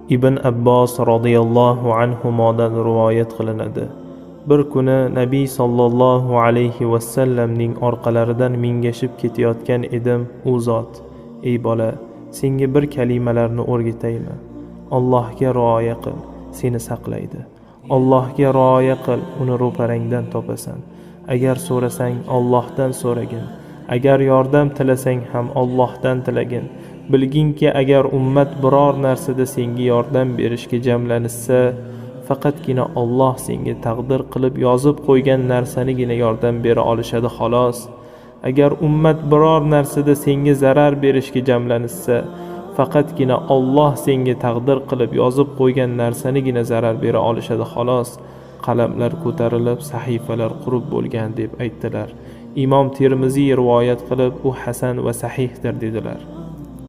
Ibn Abbos radhiyallohu anhumodan rivoyat qilinadi. Bir kuni Nabiy sallallohu alayhi vasallamning orqalaridan mingashib ketayotgan edim. U zot: "Ey bola, senga bir kalimalarni o'rgataymi? Allohga rioya qil, seni saqlaydi. Allohga rioya qil, uni ro'parangdan topasan. Agar so'rasang Allohdan so'ragin. Agar yordam tilasang ham Allohdan tilagin. Bilginki, agar ummat biror narsada senga yordam berishga jamlanishsa, faqatgina Alloh senga taqdir qilib yozib qo'ygan narsanigina yordam bera olishadi xolos. Agar ummat biror narsada senga zarar berishga jamlanishsa, faqatgina Alloh senga taqdir qilib yozib qo'ygan narsanigina zarar bera olishadi xolos." Qalamlar ko'tarilib, sahifalar qurib bo'lgan deb aytdilar. Imom Termiziy rivoyat qilib, u hasan va sahihdir dedilar.